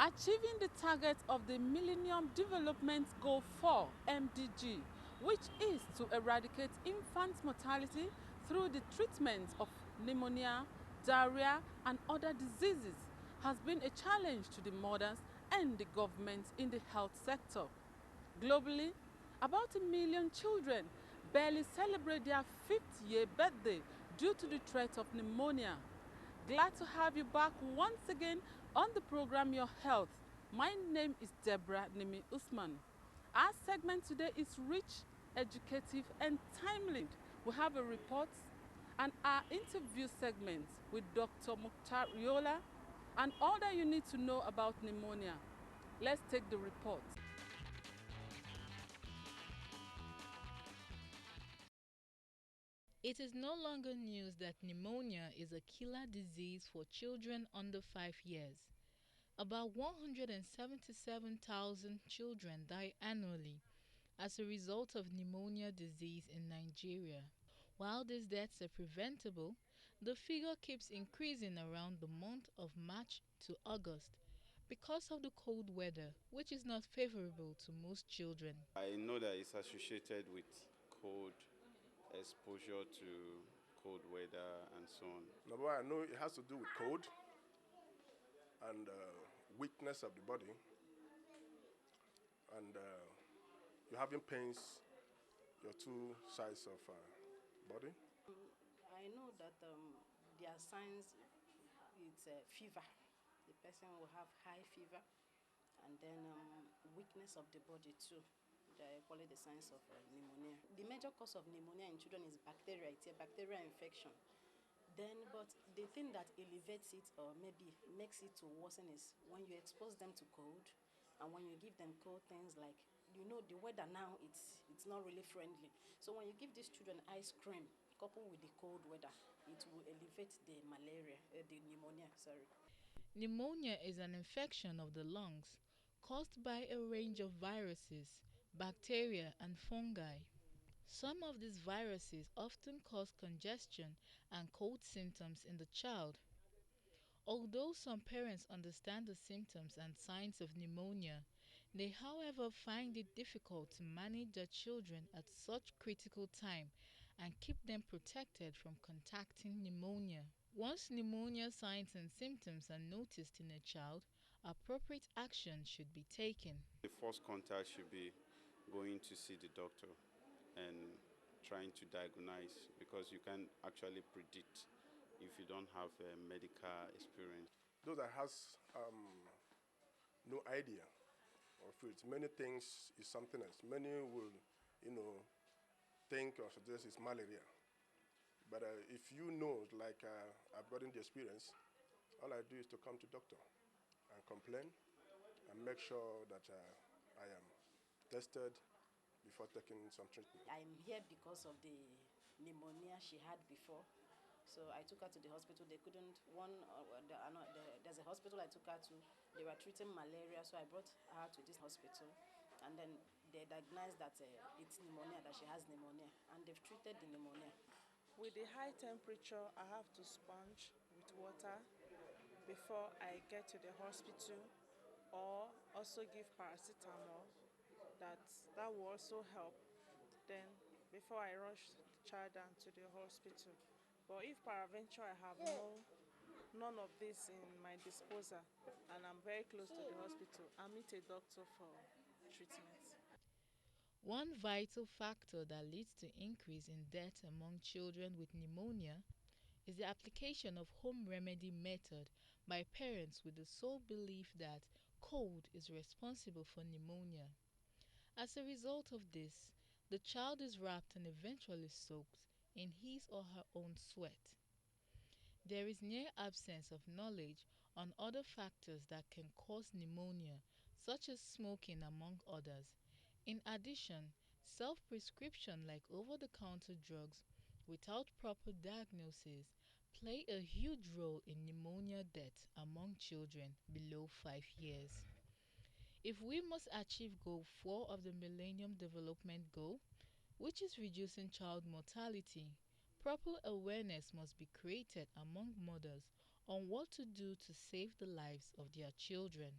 Achieving the target of the Millennium Development Goal 4 (MDG), which is to eradicate infant mortality through the treatment of pneumonia, diarrhea, and other diseases, has been a challenge to the mothers and the government in the health sector. Globally, about 1 million children barely celebrate their 5th-year birthday due to the threat of pneumonia. Glad to have you back once again on the program Your Health. My name is Deborah Nimi Usman. Our segment today is rich, educative, and timely. We have a report and our interview segment with Dr. Mukhtar Riola and all that you need to know about pneumonia. Let's take the report. It is no longer news that pneumonia is a killer disease for children under 5 years. About 177,000 children die annually as a result of pneumonia disease in Nigeria. While these deaths are preventable, the figure keeps increasing around the month of March to August because of the cold weather, which is not favorable to most children. I know that it's associated with cold exposure to cold weather and so on. Number one, I know it has to do with cold and weakness of the body, and you're having pains your two sides of body. I know that there are signs. It's fever. The person will have high fever, and then weakness of the body too. They call it the signs of pneumonia. The major cause of pneumonia in children is bacteria. It's a bacterial infection. But the thing that elevates it or maybe makes it to worsen is when you expose them to cold, and when you give them cold things like, the weather now, it's not really friendly. So when you give these children ice cream coupled with the cold weather, it will elevate the pneumonia, sorry. Pneumonia is an infection of the lungs caused by a range of viruses, bacteria, and fungi. Some of these viruses often cause congestion and cold symptoms in the child. Although some parents understand the symptoms and signs of pneumonia, they however find it difficult to manage their children at such critical time and keep them protected from contacting pneumonia. Once pneumonia signs and symptoms are noticed in a child, appropriate action should be taken. The first contact should be going to see the doctor and trying to diagnose, because you can actually predict if you don't have a medical experience. Those that has no idea of it, many things is something else. Many will, think or suggest it's malaria. But if you know, like I've gotten the experience, all I do is to come to doctor and complain and make sure that I am tested before taking some treatment. I'm here because of the pneumonia she had before. So I took her to the hospital. They couldn't, there's a hospital I took her to. They were treating malaria, so I brought her to this hospital. And then they diagnosed that it's pneumonia, that she has pneumonia. And they've treated the pneumonia. With the high temperature, I have to sponge with water before I get to the hospital, or also give paracetamol. That will also help. Then before I rush the child down to the hospital. But if peradventure I have none of this in my disposal and I'm very close to the hospital, I'll meet a doctor for treatment. One vital factor that leads to increase in death among children with pneumonia is the application of home remedy method by parents with the sole belief that cold is responsible for pneumonia. As a result of this, the child is wrapped and eventually soaked in his or her own sweat. There is near absence of knowledge on other factors that can cause pneumonia, such as smoking among others. In addition, self-prescription like over-the-counter drugs without proper diagnosis play a huge role in pneumonia deaths among children below 5 years. If we must achieve Goal 4 of the Millennium Development Goal, which is reducing child mortality, proper awareness must be created among mothers on what to do to save the lives of their children.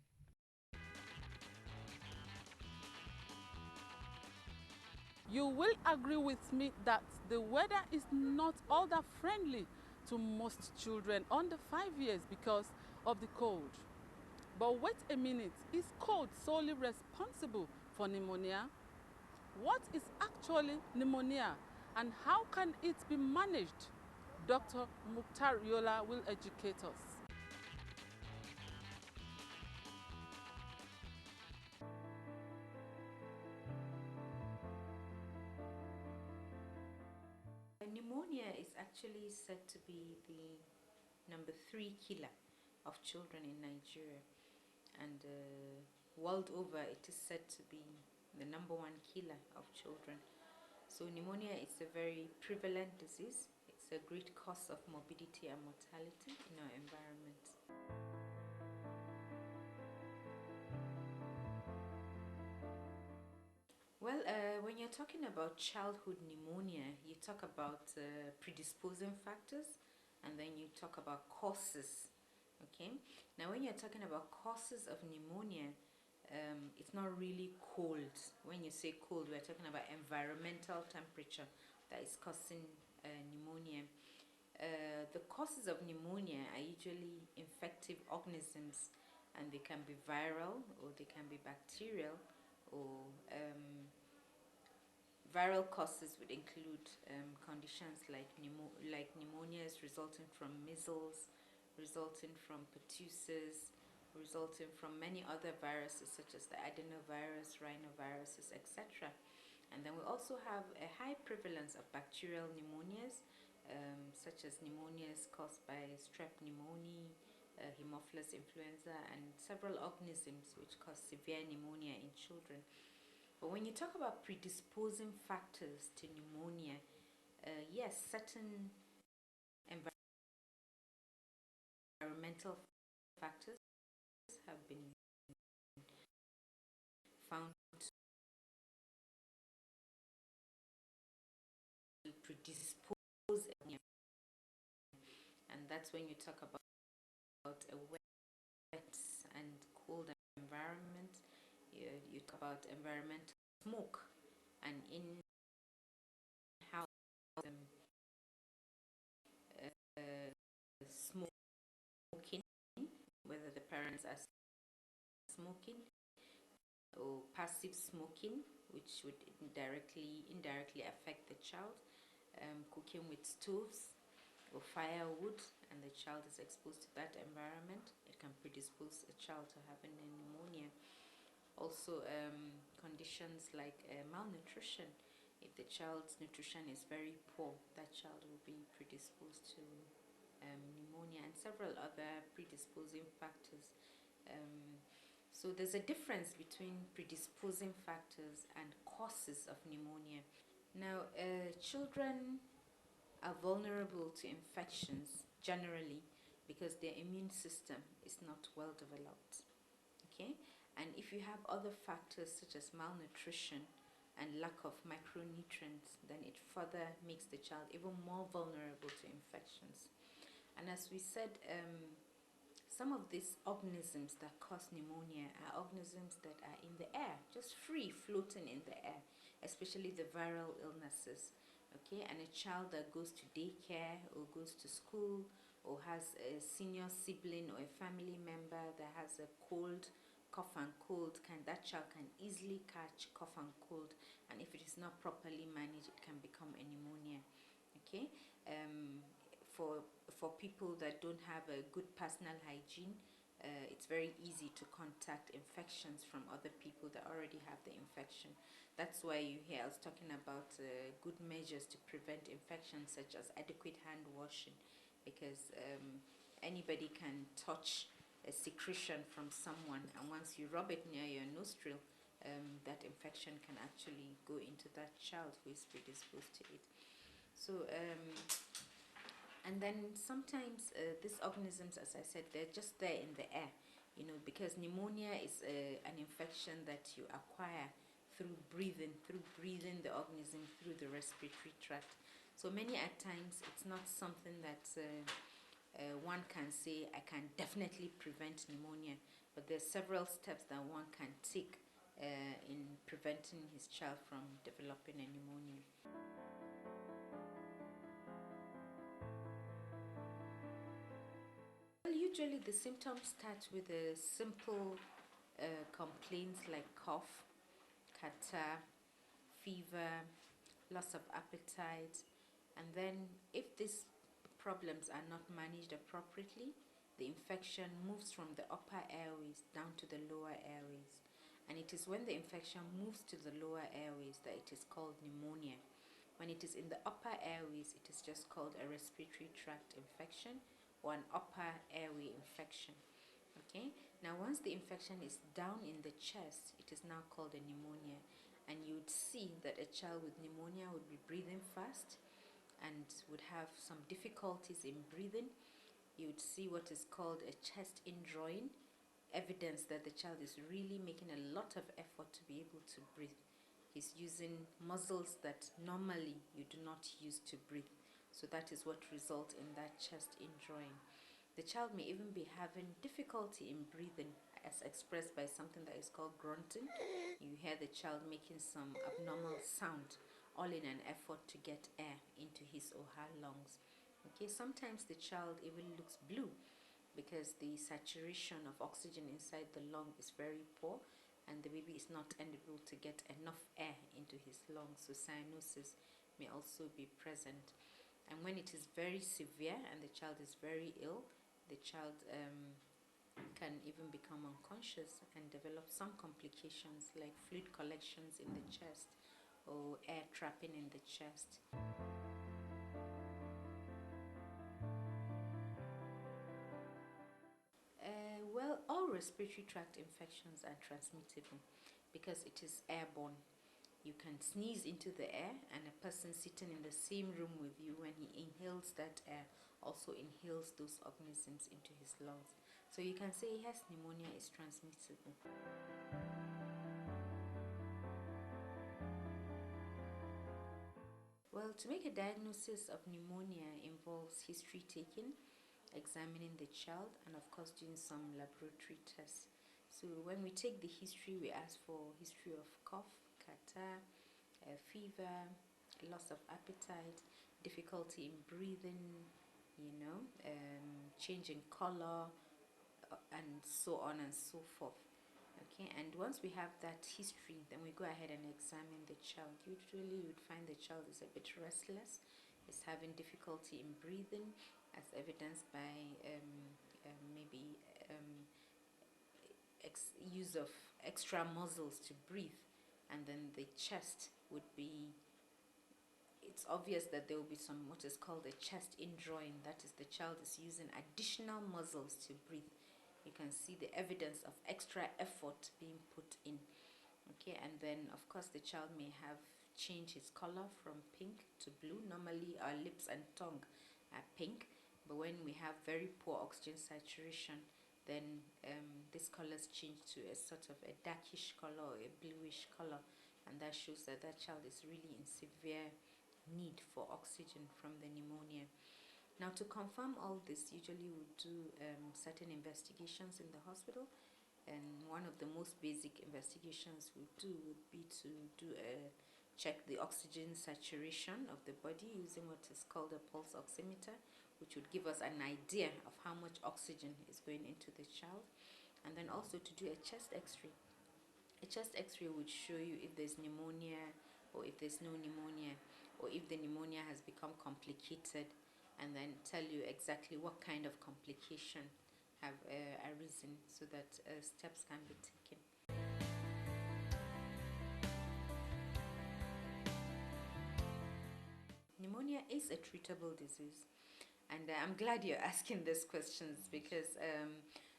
You will agree with me that the weather is not all that friendly to most children under 5 years because of the cold. But wait a minute, is cold solely responsible for pneumonia? What is actually pneumonia and how can it be managed? Dr. Mukhtar Yola will educate us. Pneumonia is actually said to be the number 3 killer of children in Nigeria, and world over it is said to be the number 1 killer of children. So pneumonia is a very prevalent disease. It's a great cause of morbidity and mortality in our environment. Well, when you're talking about childhood pneumonia, you talk about predisposing factors, and then you talk about causes. Okay, now when you're talking about causes of pneumonia, it's not really cold. When you say cold, we're talking about environmental temperature that is causing pneumonia. The causes of pneumonia are usually infective organisms, and they can be viral or they can be bacterial, or viral causes would include conditions like pneumonias resulting from measles, resulting from pertussis, resulting from many other viruses such as the adenovirus, rhinoviruses, etc. And then we also have a high prevalence of bacterial pneumonias, such as pneumonias caused by strep pneumoniae, Haemophilus influenza, and several organisms which cause severe pneumonia in children. But when you talk about predisposing factors to pneumonia, yes, certain environmental factors have been found to predispose, and that's when you talk about a wet and cold environment. You talk about environmental smoke, and in how smoking, whether the parents are smoking, or passive smoking, which would indirectly affect the child, cooking with stoves or firewood, and the child is exposed to that environment, it can predispose a child to having a pneumonia. Also, conditions like malnutrition. If the child's nutrition is very poor, that child will be predisposed to pneumonia, and several other predisposing factors. So there's a difference between predisposing factors and causes of pneumonia. Now, children are vulnerable to infections generally because their immune system is not well developed. Okay, and if you have other factors such as malnutrition and lack of micronutrients, then it further makes the child even more vulnerable to infections. And as we said, some of these organisms that cause pneumonia are organisms that are in the air, just free floating in the air, especially the viral illnesses. Okay, and a child that goes to daycare or goes to school or has a senior sibling or a family member that has a cold, cough and cold, that child can easily catch cough and cold, and if it is not properly managed, it can become a pneumonia. Okay, for people that don't have a good personal hygiene, it's very easy to contact infections from other people that already have the infection. That's why you hear us talking about good measures to prevent infections, such as adequate hand washing, because anybody can touch a secretion from someone, and once you rub it near your nostril, that infection can actually go into that child who is predisposed to it. So and then sometimes these organisms, as I said, they're just there in the air, because pneumonia is an infection that you acquire through breathing the organism through the respiratory tract. So many at times it's not something that one can say, I can definitely prevent pneumonia, but there's several steps that one can take in preventing his child from developing a pneumonia. Well, usually the symptoms start with a simple complaints like cough, catarrh, fever, loss of appetite, and then if these problems are not managed appropriately, the infection moves from the upper airways down to the lower airways. And it is when the infection moves to the lower airways that it is called pneumonia. When it is in the upper airways, it is just called a respiratory tract infection or an upper airway infection. Okay, now once the infection is down in the chest, it is now called a pneumonia. And you would see that a child with pneumonia would be breathing fast and would have some difficulties in breathing. You would see what is called a chest indrawing, evidence that the child is really making a lot of effort to be able to breathe. He's using muscles that normally you do not use to breathe. So that is what results in that chest indrawing. The child may even be having difficulty in breathing, as expressed by something that is called grunting. You hear the child making some abnormal sound, all in an effort to get air into his or her lungs. Okay, sometimes the child even looks blue because the saturation of oxygen inside the lung is very poor and the baby is not able to get enough air into his lungs. So cyanosis may also be present. And when it is very severe and the child is very ill, the child can even become unconscious and develop some complications like fluid collections in the chest or air trapping in the chest. Well, all respiratory tract infections are transmissible because it is airborne. You can sneeze into the air, and a person sitting in the same room with you, when he inhales that air, also inhales those organisms into his lungs. So you can say, yes, pneumonia is transmissible. Well, to make a diagnosis of pneumonia involves history taking, examining the child, and of course doing some laboratory tests. So when we take the history, we ask for history of cough, catarrh, fever, loss of appetite, difficulty in breathing, change in color, and so on and so forth. Okay, and once we have that history, then we go ahead and examine the child. Usually you would find the child is a bit restless, is having difficulty in breathing, as evidenced by maybe use of extra muscles to breathe. And then the chest would be, it's obvious that there will be some what is called a chest indrawing. That is, the child is using additional muscles to breathe. You can see the evidence of extra effort being put in. Okay, and then of course the child may have changed his color from pink to blue. Normally our lips and tongue are pink, but when we have very poor oxygen saturation, then these colors change to a sort of a darkish color or a bluish color, and that shows that that child is really in severe need for oxygen from the pneumonia. Now, to confirm all this, usually we do certain investigations in the hospital, and one of the most basic investigations we do would be to check the oxygen saturation of the body using what is called a pulse oximeter, which would give us an idea of how much oxygen is going into the child, and then also to do a chest x-ray. A chest x-ray would show you if there's pneumonia or if there's no pneumonia, or if the pneumonia has become complicated, and then tell you exactly what kind of complication have arisen so that steps can be taken. Pneumonia is a treatable disease, and I'm glad you're asking these questions because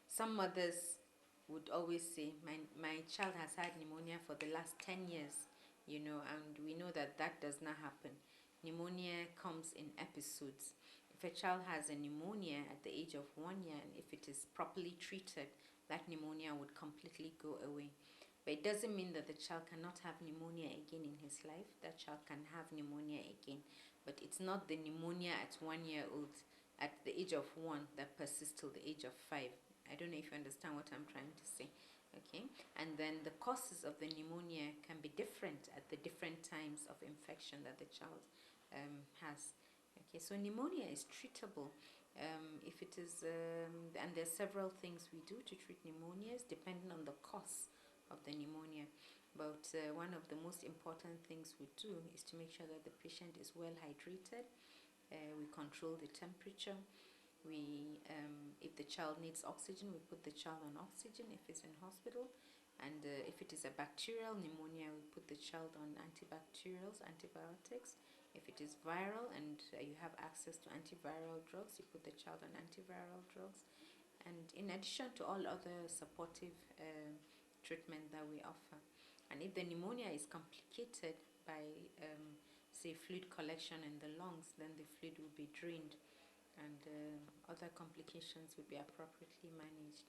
some mothers would always say, my child has had pneumonia for the last 10 years, and we know that that does not happen. Pneumonia comes in episodes. If a child has a pneumonia at the age of 1 year, and if it is properly treated, that pneumonia would completely go away. But it doesn't mean that the child cannot have pneumonia again in his life. That child can have pneumonia again. But it's not the pneumonia at 1 year old, at the age of 1, that persists till the age of 5. I don't know if you understand what I'm trying to say. Okay, and then the causes of the pneumonia can be different at the different times of infection that the child has. Okay, so pneumonia is treatable. If it is, and there's several things we do to treat pneumonias depending on the cause of the pneumonia. But one of the most important things we do is to make sure that the patient is well hydrated. We control the temperature. If the child needs oxygen, we put the child on oxygen if it's in hospital. And if it is a bacterial pneumonia, we put the child on antibacterials, antibiotics. If it is viral and you have access to antiviral drugs, you put the child on antiviral drugs. And in addition to all other supportive treatment that we offer. And if the pneumonia is complicated by, say, fluid collection in the lungs, then the fluid will be drained and other complications will be appropriately managed.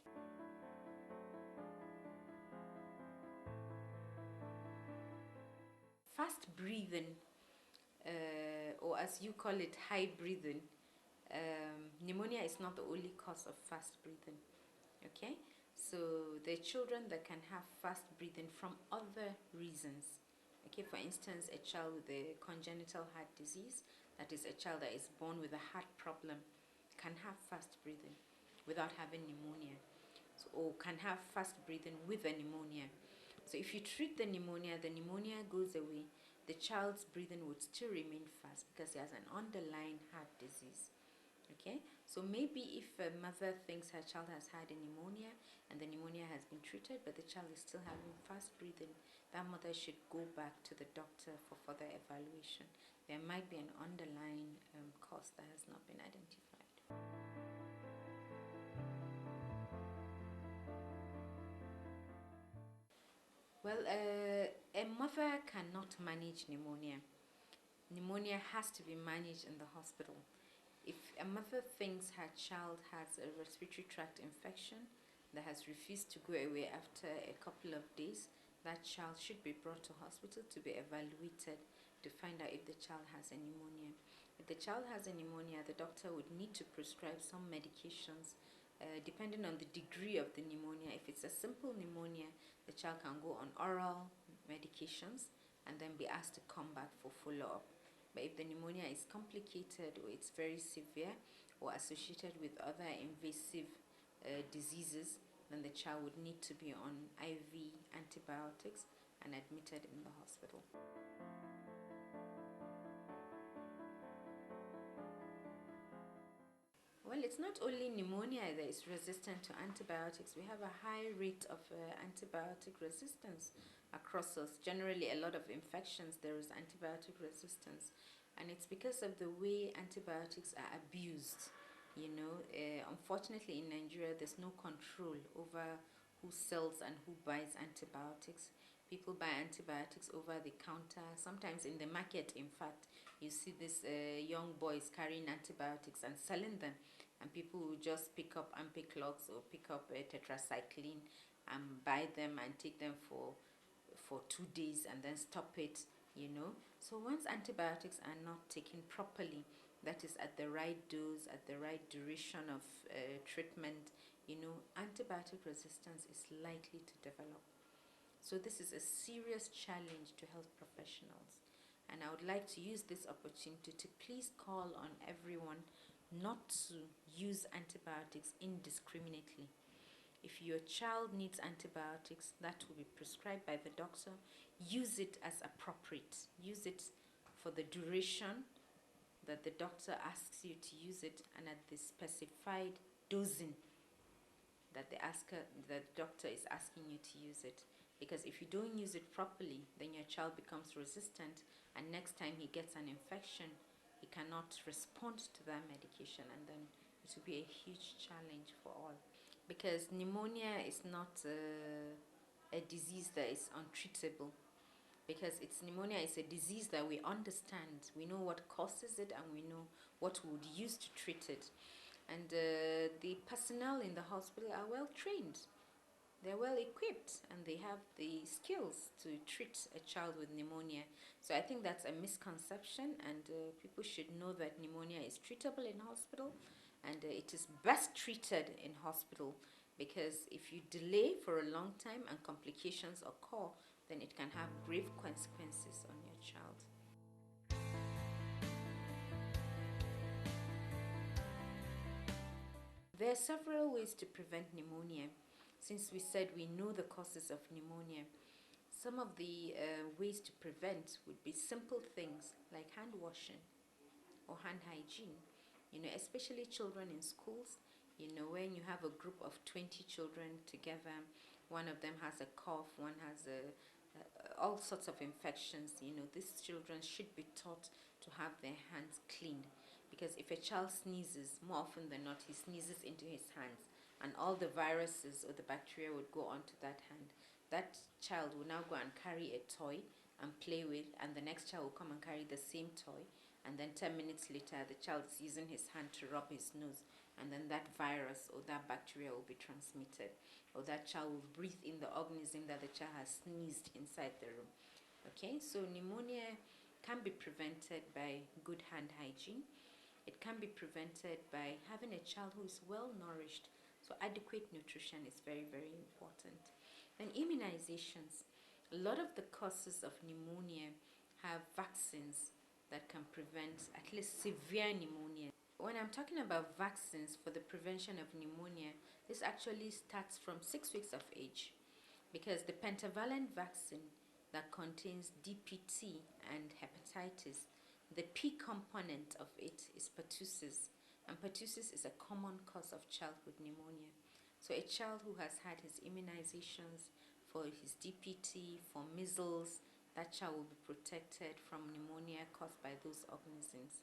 Fast breathing, or as you call it, high breathing, pneumonia is not the only cause of fast breathing. Okay, so there are children that can have fast breathing from other reasons. Okay, for instance, a child with a congenital heart disease, that is a child that is born with a heart problem, can have fast breathing without having pneumonia, so, or can have fast breathing with a pneumonia. So if you treat the pneumonia goes away, the child's breathing would still remain fast because he has an underlying heart disease. Okay, so maybe if a mother thinks her child has had a pneumonia and the pneumonia has been treated but the child is still having fast breathing, that mother should go back to the doctor for further evaluation. There might be an underlying cause that has not been identified. Well, a mother cannot manage pneumonia. Pneumonia has to be managed in the hospital. If a mother thinks her child has a respiratory tract infection that has refused to go away after a couple of days, that child should be brought to hospital to be evaluated to find out if the child has a pneumonia. If the child has a pneumonia, the doctor would need to prescribe some medications depending on the degree of the pneumonia. If it's a simple pneumonia, the child can go on oral medications and then be asked to come back for follow-up. But if the pneumonia is complicated or it's very severe or associated with other invasive diseases, then the child would need to be on IV antibiotics and admitted in the hospital. Well, it's not only pneumonia that is resistant to antibiotics. We have a high rate of antibiotic resistance across us. Generally, a lot of infections, there is antibiotic resistance. And it's because of the way antibiotics are abused. Unfortunately, in Nigeria, there's no control over who sells and who buys antibiotics. People buy antibiotics over the counter. Sometimes in the market, in fact, you see these young boys carrying antibiotics and selling them. And people will just pick up Ampiclox or pick up tetracycline and buy them and take them for 2 days and then stop it. So once antibiotics are not taken properly, that is at the right dose, at the right duration of treatment, antibiotic resistance is likely to develop. So this is a serious challenge to health professionals. And I would like to use this opportunity to please call on everyone not to use antibiotics indiscriminately. If your child needs antibiotics, that will be prescribed by the doctor. Use it as appropriate. Use it for the duration that the doctor asks you to use it and at the specified dosing that the doctor is asking you to use it. Because if you don't use it properly, then your child becomes resistant, and next time he gets an infection, he cannot respond to that medication, and then it will be a huge challenge for all. Because pneumonia is not a disease that is untreatable, because pneumonia is a disease that we understand. We know what causes it and we know what we would use to treat it. And the personnel in the hospital are well trained. They're well equipped and they have the skills to treat a child with pneumonia. So I think that's a misconception, and people should know that pneumonia is treatable in hospital, and it is best treated in hospital. because if you delay for a long time and complications occur, then it can have grave consequences on your child. There are several ways to prevent pneumonia. Since we said we know the causes of pneumonia, some of the ways to prevent would be simple things like hand washing or hand hygiene. Especially children in schools, when you have a group of 20 children together, one of them has a cough, one has all sorts of infections, these children should be taught to have their hands cleaned. Because if a child sneezes, more often than not, he sneezes into his hands, and all the viruses or the bacteria would go onto that hand. That child will now go and carry a toy and play with, and the next child will come and carry the same toy, and then 10 minutes later, the child is using his hand to rub his nose, and then that virus or that bacteria will be transmitted, or that child will breathe in the organism that the child has sneezed inside the room. Okay, so pneumonia can be prevented by good hand hygiene. It can be prevented by having a child who is well nourished. So adequate nutrition is very, very important. Then immunizations. A lot of the causes of pneumonia have vaccines that can prevent at least severe pneumonia. When I'm talking about vaccines for the prevention of pneumonia, this actually starts from 6 weeks of age, because the pentavalent vaccine that contains DPT and hepatitis, the P component of it is pertussis, and pertussis is a common cause of childhood pneumonia. So a child who has had his immunizations for his DPT, for measles, that child will be protected from pneumonia caused by those organisms.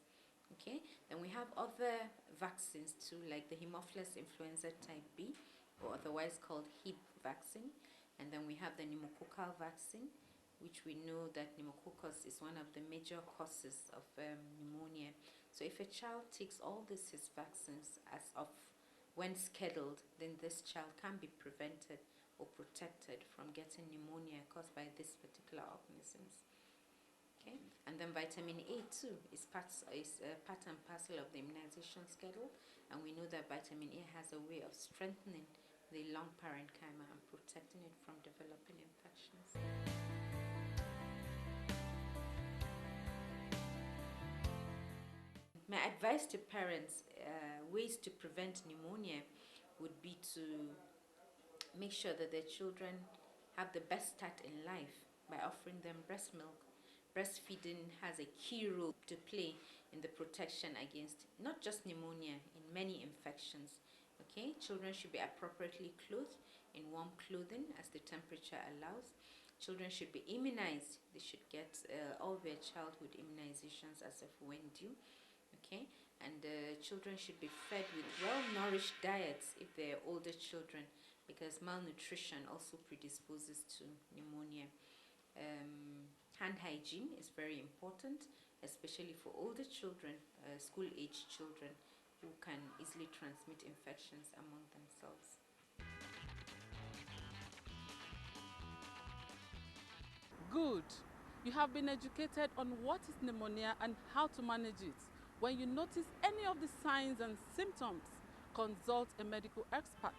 Okay, then we have other vaccines too, like the Haemophilus influenza type B, or otherwise called HIB vaccine. And then we have the pneumococcal vaccine, which we know that pneumococcus is one of the major causes of pneumonia. So if a child takes all these his vaccines as of when scheduled, then this child can be prevented or protected from getting pneumonia caused by these particular organisms. Okay, and then vitamin A too is part and parcel of the immunization schedule, and we know that vitamin A has a way of strengthening the lung parenchyma and protecting it from developing infections. My advice to parents, ways to prevent pneumonia, would be to make sure that their children have the best start in life by offering them breast milk. Breastfeeding has a key role to play in the protection against not just pneumonia, in many infections. Okay, children should be appropriately clothed in warm clothing as the temperature allows. Children should be immunized. They should get all their childhood immunizations as of when due. Okay, and children should be fed with well-nourished diets if they're older children, because malnutrition also predisposes to pneumonia. Hand hygiene is very important, especially for older children, school-age children, who can easily transmit infections among themselves. Good. You have been educated on what is pneumonia and how to manage it. When you notice any of the signs and symptoms, consult a medical expert.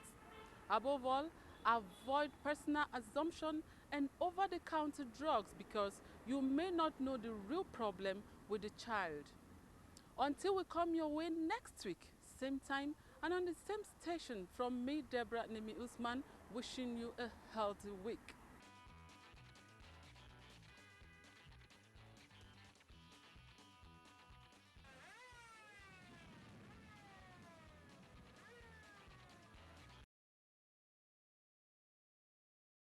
Above all, avoid personal assumption and over-the-counter drugs, because you may not know the real problem with the child. Until we come your way next week, same time and on the same station, from me, Deborah Nimi Usman, wishing you a healthy week.